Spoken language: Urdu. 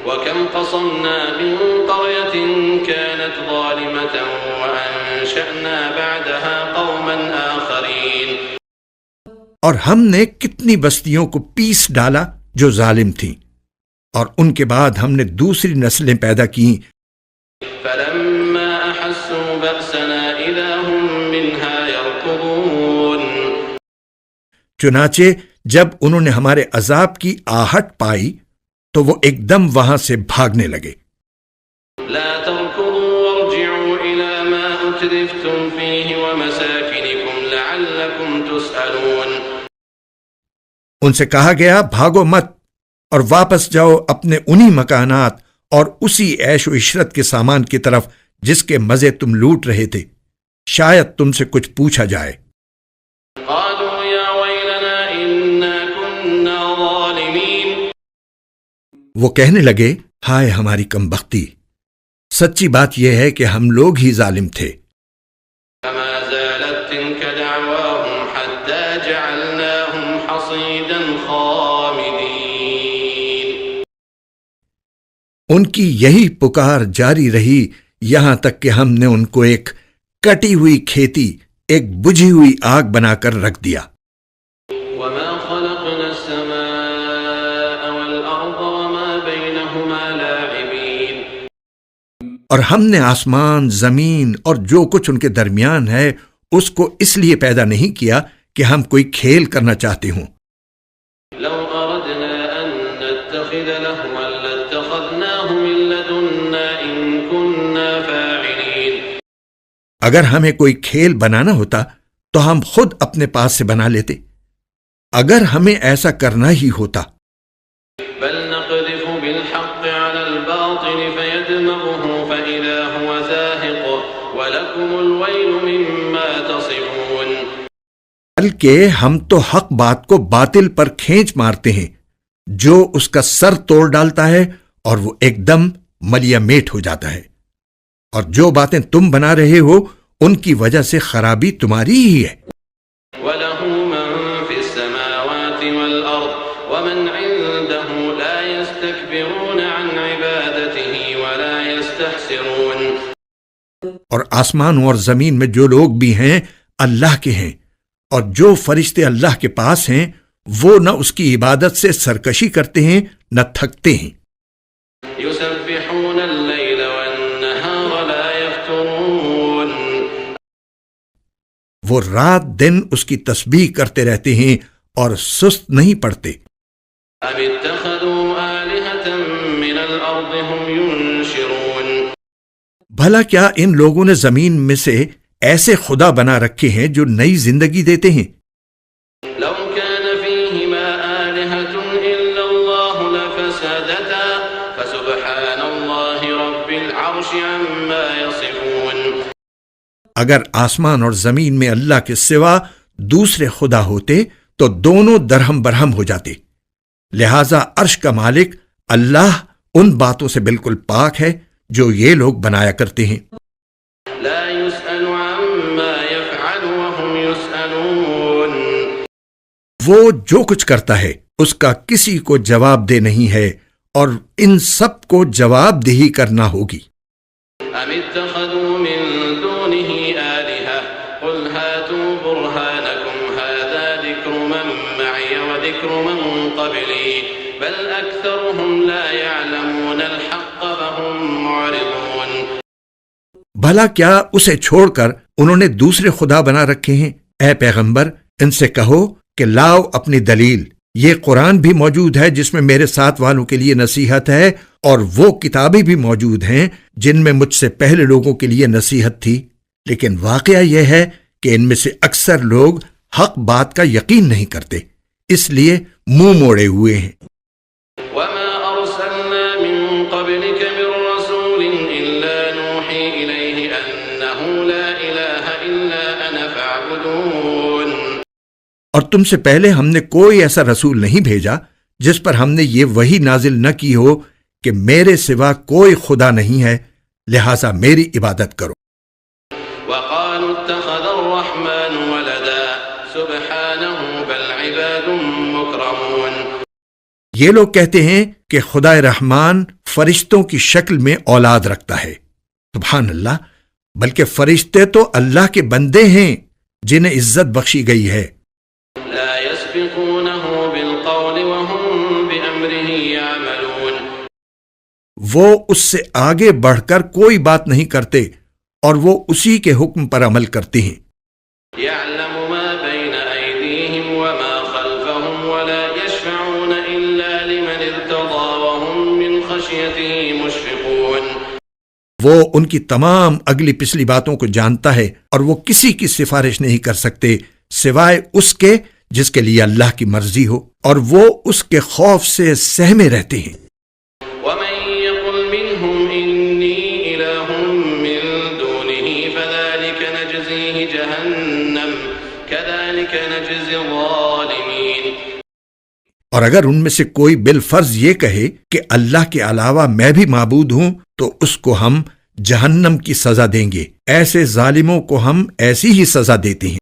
وَكَمْ قَصَمْنَا مِنْ قَرْيَةٍ كَانَتْ ظَالِمَةً وَأَنشَأْنَا بَعْدَهَا قَوْمًا آخَرِينَ. اور ہم نے کتنی بستیوں کو پیس ڈالا جو ظالم تھیں، اور ان کے بعد ہم نے دوسری نسلیں پیدا کیں. فَلَمَّا أَحَسُّوا بَأْسَنَا إِذَا هُمْ مِنْهَا يَرْكُضُونَ. چنانچہ جب انہوں نے ہمارے عذاب کی آہٹ پائی تو وہ ایک دم وہاں سے بھاگنے لگے. لَا تَرْكُضُوا وَارْجِعُوا إِلَى مَا أُتْرِفْتُمْ فِيهِ وَمَسَاكِنِكُمْ لَعَلَّكُمْ تُسْأَلُونَ. ان سے کہا گیا بھاگو مت اور واپس جاؤ اپنے انہی مکانات اور اسی عیش و عشرت کے سامان کی طرف جس کے مزے تم لوٹ رہے تھے، شاید تم سے کچھ پوچھا جائے. قالوا يا ويلنا إنا كنا ظالمين. وہ کہنے لگے ہائے ہماری کم بختی، سچی بات یہ ہے کہ ہم لوگ ہی ظالم تھے. فما زالت تلك دعواهم حتى جعلناهم حصيدا خامدين. ان کی یہی پکار جاری رہی یہاں تک کہ ہم نے ان کو ایک کٹی ہوئی کھیتی، ایک بجھی ہوئی آگ بنا کر رکھ دیا. وما خلقنا السماء والأرض وما بينهما لاعبين. اور ہم نے آسمان، زمین اور جو کچھ ان کے درمیان ہے اس کو اس لیے پیدا نہیں کیا کہ ہم کوئی کھیل کرنا چاہتے ہوں. لو أردنا أن نتخذ لهوا لاتخذناه من لدنا إن كنا فاعلين. اگر ہمیں کوئی کھیل بنانا ہوتا تو ہم خود اپنے پاس سے بنا لیتے، اگر ہمیں ایسا کرنا ہی ہوتا. بل نقذف بالحق على الباطل فيدمغه فإذا هو زاهق ولكم الويل مما تصفون. بلکہ ہم تو حق بات کو باطل پر کھینچ مارتے ہیں جو اس کا سر توڑ ڈالتا ہے اور وہ ایک دم ملیا میٹ ہو جاتا ہے، اور جو باتیں تم بنا رہے ہو ان کی وجہ سے خرابی تمہاری ہی ہے. وله من في السماوات والأرض ومن عنده لا يستكبرون عن عبادته ولا يستحسرون. اور آسمان اور زمین میں جو لوگ بھی ہیں اللہ کے ہیں، اور جو فرشتے اللہ کے پاس ہیں وہ نہ اس کی عبادت سے سرکشی کرتے ہیں نہ تھکتے ہیں. يسبحون الليل والنهار لا يفترون. وہ رات دن اس کی تسبیح کرتے رہتے ہیں اور سست نہیں پڑتے. أم اتخذوا آلهة من الأرض هم ينشرون. بھلا کیا ان لوگوں نے زمین میں سے ایسے خدا بنا رکھے ہیں جو نئی زندگی دیتے ہیں؟ لو كان فيهما آلهة إلا الله لفسدتا فسبحان الله رب العرش عما يصفون. اگر آسمان اور زمین میں اللہ کے سوا دوسرے خدا ہوتے تو دونوں درہم برہم ہو جاتے. لہذا عرش کا مالک اللہ ان باتوں سے بالکل پاک ہے جو یہ لوگ بنایا کرتے ہیں. لا يسأل عما يفعل وهم يسألون. وہ جو کچھ کرتا ہے اس کا کسی کو جواب دہ نہیں ہے، اور ان سب کو جواب دہی کرنا ہوگی. أم اتخذوا من دونه آلهة قل هاتوا برهانكم هذا ذكر من معي وذكر من قبلي بل أكثرهم لا يعلمون الحق فهم معرضون. بھلا کیا اسے چھوڑ کر انہوں نے دوسرے خدا بنا رکھے ہیں؟ اے پیغمبر ان سے کہو کہ لاؤ اپنی دلیل. یہ قرآن بھی موجود ہے جس میں میرے ساتھ والوں کے لیے نصیحت ہے، اور وہ کتابیں بھی موجود ہیں جن میں مجھ سے پہلے لوگوں کے لیے نصیحت تھی، لیکن واقعہ یہ ہے کہ ان میں سے اکثر لوگ حق بات کا یقین نہیں کرتے، اس لیے منہ موڑے ہوئے ہیں. وما أرسلنا من قبلك من رسول إلا نوحي إليه أنه لا إله إلا أنا فاعبدون. اور تم سے پہلے ہم نے کوئی ایسا رسول نہیں بھیجا جس پر ہم نے یہ وحی نازل نہ کی ہو کہ میرے سوا کوئی خدا نہیں ہے، لہذا میری عبادت کرو. وقالوا اتخذ الرحمن ولدا سبحانه بل عباد مكرمون. یہ لوگ کہتے ہیں کہ خدا رحمان فرشتوں کی شکل میں اولاد رکھتا ہے۔ سبحان اللہ، بلکہ فرشتے تو اللہ کے بندے ہیں جنہیں عزت بخشی گئی ہے۔ لا يسبقونه بالقول وهم بأمره يعملون، وہ اس سے آگے بڑھ کر کوئی بات نہیں کرتے اور وہ اسی کے حکم پر عمل کرتے ہیں۔ يعلم ما بين أيديهم وما خلفهم ولا يشفعون إلا لمن ارتضى وهم من خشيته مشفقون، وہ ان کی تمام اگلی پچھلی باتوں کو جانتا ہے اور وہ کسی کی سفارش نہیں کر سکتے سوائے اس کے جس کے لیے اللہ کی مرضی ہو، اور وہ اس کے خوف سے سہمے رہتے ہیں۔ ومن يقل منهم إني إله من دونه فذلك نجزيه جهنم كذلك نجزي الظالمين، اور اگر ان میں سے کوئی بالفرض یہ کہے کہ اللہ کے علاوہ میں بھی معبود ہوں تو اس کو ہم جہنم کی سزا دیں گے، ایسے ظالموں کو ہم ایسی ہی سزا دیتے ہیں۔